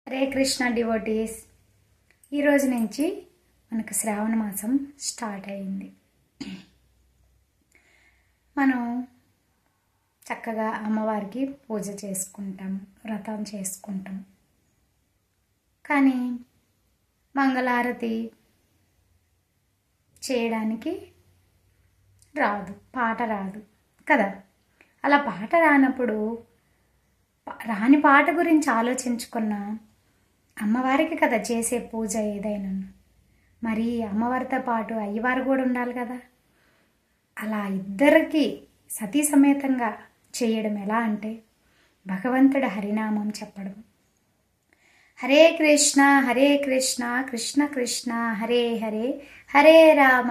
Hare Krishna devotees, ఈరోజు నుంచి మనకు శ్రావణ మాసం స్టార్ట్ అయింది. మనం చక్కగా అమ్మవారికి పూజ చేసుకుంటాం, వ్రతం చేసుకుంటాం. కానీ మంగళారతి చేయడానికి రాదు, పాట రాదు కదా. అలా పాట రానప్పుడు రాని పాట గురించి ఆలోచించుకున్న అమ్మవారికి కదా చేసే పూజ ఏదైనా. మరి అమ్మవారితో పాటు అయ్యవారు కూడా ఉండాలి కదా. అలా ఇద్దరికి సతీ సమేతంగా చేయడం ఎలా అంటే భగవంతుడి హరినామం చెప్పడం. హరే కృష్ణ కృష్ణ కృష్ణ హరే హరే, హరే రామ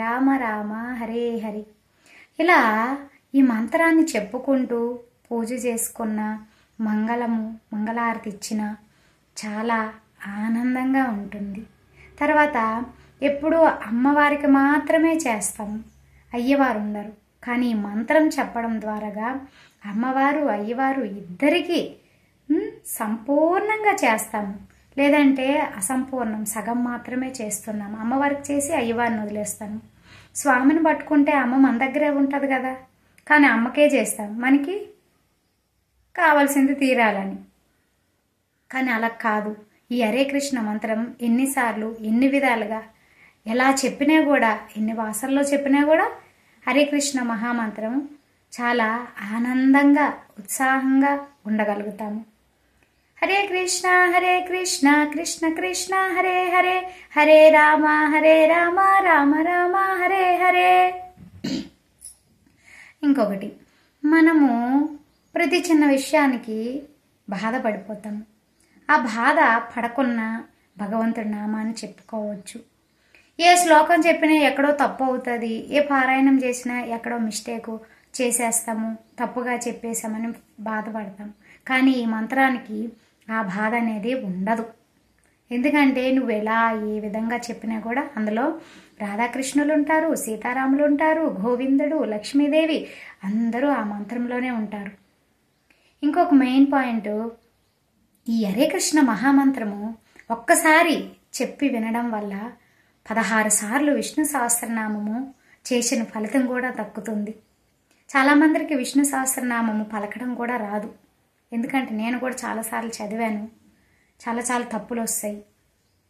రామ రామ హరే హరి. ఇలా ఈ మంత్రాన్ని చెప్పుకుంటూ పూజ చేసుకున్న, మంగళారతి ఇచ్చిన చాలా ఆనందంగా ఉంటుంది. తర్వాత ఎప్పుడూ అమ్మవారికి మాత్రమే చేస్తాము, అయ్యవారు ఉండరు. కానీ ఈ మంత్రం చెప్పడం ద్వారాగా అమ్మవారు అయ్యవారు ఇద్దరికీ సంపూర్ణంగా చేస్తాము. లేదంటే అసంపూర్ణం, సగం మాత్రమే చేస్తున్నాము. అమ్మవారికి చేసి అయ్యవారిని వదిలేస్తాము. స్వామిని పట్టుకుంటే అమ్మ మన దగ్గరే ఉంటుంది కదా, కానీ అమ్మకే చేస్తాం మనకి కావాల్సింది తీరాలని. కానీ అలా కాదు. ఈ హరే కృష్ణ మంత్రం ఎన్నిసార్లు ఎన్ని విధాలుగా ఎలా చెప్పినా కూడా, ఎన్ని భాషల్లో చెప్పినా కూడా హరే కృష్ణ మహామంత్రం చాలా ఆనందంగా ఉత్సాహంగా ఉండగలుగుతాము. హరే కృష్ణ కృష్ణ కృష్ణ హరే హరే, హరే రామ రామ రామ హరే హరే. ఇంకొకటి, మనము ప్రతి చిన్న విషయానికి బాధపడిపోతాము. ఆ బాధ పడకున్నా భగవంతుడి నామాన్ని చెప్పుకోవచ్చు. ఏ శ్లోకం చెప్పినా ఎక్కడో తప్పు అవుతుంది, ఏ పారాయణం చేసినా ఎక్కడో మిస్టేకు చేసేస్తాము, తప్పుగా చెప్పేసామని బాధపడతాం. కానీ ఈ మంత్రానికి ఆ బాధ అనేది ఉండదు. ఎందుకంటే నువ్వు ఎలా ఏ విధంగా చెప్పినా కూడా అందులో రాధాకృష్ణులు ఉంటారు, సీతారాములు ఉంటారు, గోవిందుడు, లక్ష్మీదేవి అందరూ ఆ మంత్రంలోనే ఉంటారు. ఇంకొక మెయిన్ పాయింట్, ఈ హరే కృష్ణ మహామంత్రము ఒక్కసారి చెప్పి వినడం వల్ల 16 సార్లు విష్ణు సహస్రనామము చేసిన ఫలితం కూడా దక్కుతుంది. చాలామందికి విష్ణు సహస్రనామము పలకడం కూడా రాదు. ఎందుకంటే నేను కూడా చాలాసార్లు చదివాను, చాలా తప్పులు వస్తాయి.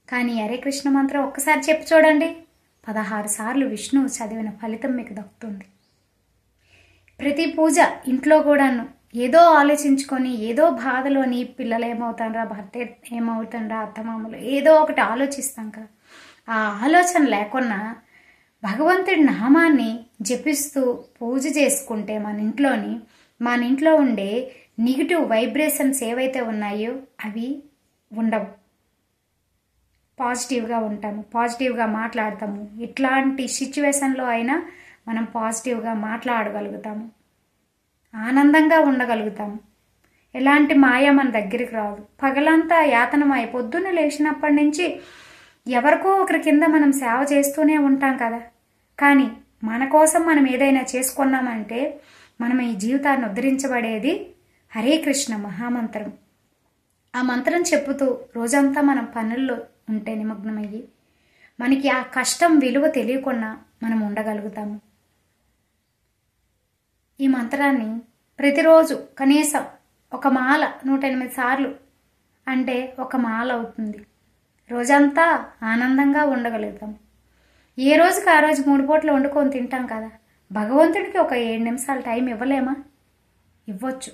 కానీ హరే కృష్ణ మంత్రం ఒక్కసారి చెప్పి చూడండి, 16 సార్లు విష్ణువు చదివిన ఫలితం మీకు దక్కుతుంది. ప్రతి పూజ ఇంట్లో కూడాను ఏదో ఆలోచించుకొని, ఏదో బాధలోని పిల్లలు ఏమవుతాంరా, భర్త ఏమవుతాంరా, అత్తమామలు ఏదో ఒకటి ఆలోచిస్తాం కదా. ఆ ఆలోచన లేకున్నా భగవంతుడి నామాన్ని జపిస్తూ పూజ చేసుకుంటే మన ఇంట్లో ఉండే నెగిటివ్ వైబ్రేషన్స్ ఏవైతే ఉన్నాయో అవి ఉండవు. పాజిటివ్గా ఉంటాము, పాజిటివ్గా మాట్లాడతాము. ఇట్లాంటి సిచ్యువేషన్లో అయినా మనం పాజిటివ్గా మాట్లాడగలుగుతాము, ఆనందంగా ఉండగలుగుతాము. ఎలాంటి మాయ మన దగ్గరికి రాదు. పగలంతా యాతనమై పొద్దున్న లేచినప్పటి నుంచి ఎవరికో ఒకరి కింద మనం సేవ చేస్తూనే ఉంటాం కదా. కానీ మన కోసం మనం ఏదైనా చేసుకున్నామంటే మనం ఈ జీవితాన్ని ఉద్ధరించబడేది హరే కృష్ణ మహామంత్రం. ఆ మంత్రం చెప్పుతూ రోజంతా మనం పనుల్లో ఉంటే నిమగ్నమయ్యి మనకి ఆ కష్టం విలువ తెలియకుండా మనం ఉండగలుగుతాము. ఈ మంత్రాన్ని ప్రతిరోజు కనీసం ఒక మాల 108 సార్లు అంటే ఒక మాల అవుతుంది. రోజంతా ఆనందంగా ఉండగలుగుతాం. ఏ రోజుకి ఆ రోజు 3 పూటలు వండుకొని తింటాం కదా. భగవంతుడికి ఒక 7 నిమిషాలు టైం ఇవ్వలేమా? ఇవ్వచ్చు.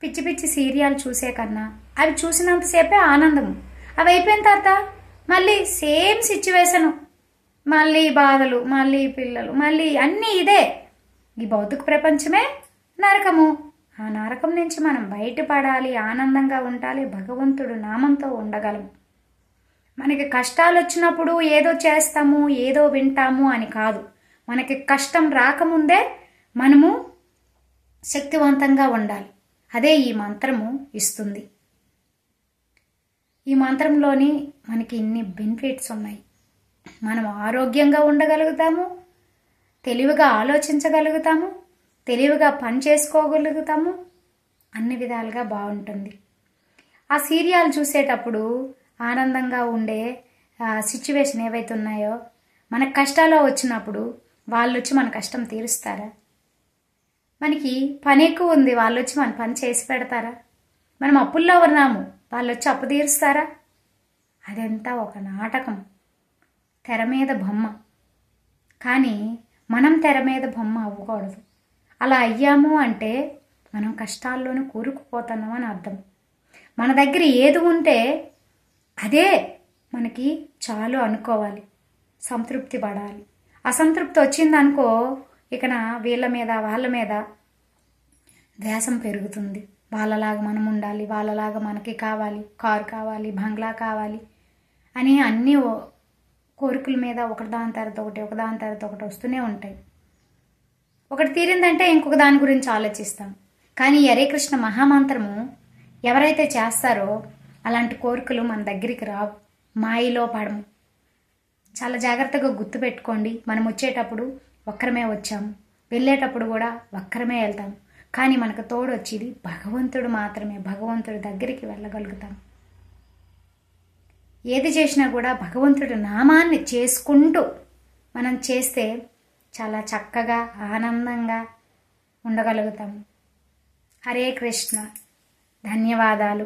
పిచ్చి సీరియల్ చూసే కన్నా అవి చూసినంతసేపే ఆనందము. అవి అయిపోయిన తర్వాత మళ్ళీ సేమ్ సిచ్యువేషను, మళ్ళీ బాధలు, మళ్ళీ పిల్లలు, మళ్ళీ అన్నీ ఇదే. ఈ భౌతిక ప్రపంచమే నరకము. ఆ నరకం నుంచి మనం బయటపడాలి, ఆనందంగా ఉండాలి, భగవంతుడు నామంతో ఉండగలం. మనకి కష్టాలు వచ్చినప్పుడు ఏదో చేస్తాము, ఏదో వింటాము అని కాదు. మనకి కష్టం రాకముందే మనము శక్తివంతంగా ఉండాలి. అదే ఈ మంత్రము ఇస్తుంది. ఈ మంత్రంలోని మనకి ఇన్ని బెనిఫిట్స్ ఉన్నాయి. మనం ఆరోగ్యంగా ఉండగలుగుతాము, తెలివిగా ఆలోచించగలుగుతాము, తెలివిగా పని చేసుకోగలుగుతాము, అన్ని విధాలుగా బాగుంటుంది. ఆ సీరియల్ చూసేటప్పుడు ఆనందంగా ఉండే సిచ్యువేషన్ ఏవైతే ఉన్నాయో మనకు కష్టాలు వచ్చినప్పుడు వాళ్ళు వచ్చి మన కష్టం తీరుస్తారా? మనకి పని ఎక్కువ ఉంది, వాళ్ళు వచ్చి మన పని చేసి పెడతారా? మనం అప్పుల్లో ఉన్నాము, వాళ్ళు వచ్చి అప్పు తీరుస్తారా? అదంతా ఒక నాటకం, తెర మీద బొమ్మ. కానీ మనం తెర మీద బొమ్మ అవ్వకూడదు. అలా అయ్యాము అంటే మనం కష్టాల్లోనే కూరుకుపోతున్నాం అని అర్థం. మన దగ్గర ఏది ఉంటే అదే మనకి చాలు అనుకోవాలి, సంతృప్తి పడాలి. అసంతృప్తి వచ్చిందనుకో ఇక వీళ్ళ మీద వాళ్ళ మీద ద్వేషం పెరుగుతుంది. వాళ్ళలాగా మనం ఉండాలి, వాళ్ళలాగా మనకి కావాలి, కారు కావాలి, బంగ్లా కావాలి అని అన్నీ కోరికల మీద ఒకదాని తర్వాత ఒకటి ఒకదాని తర్వాత ఒకటి వస్తూనే ఉంటాయి. ఒకటి తీరిందంటే ఇంకొక దాని గురించి ఆలోచిస్తాం. కానీ హరే కృష్ణ మహామంత్రము ఎవరైతే చేస్తారో అలాంటి కోరికలు మన దగ్గరికి రావు, మాయలో పడము. చాలా జాగ్రత్తగా గుర్తుపెట్టుకోండి. మనం వచ్చేటప్పుడు ఒక్కరమే వచ్చాము, వెళ్ళేటప్పుడు కూడా ఒక్కరమే వెళ్తాము. కానీ మనకు తోడు వచ్చేది భగవంతుడు మాత్రమే. భగవంతుడి దగ్గరికి వెళ్ళగలుగుతాం. ఏది చేసినా కూడా భగవంతుడి నామాన్ని చేసుకుంటూ మనం చేస్తే చాలా చక్కగా ఆనందంగా ఉండగలుగుతాము. హరే కృష్ణ. ధన్యవాదాలు.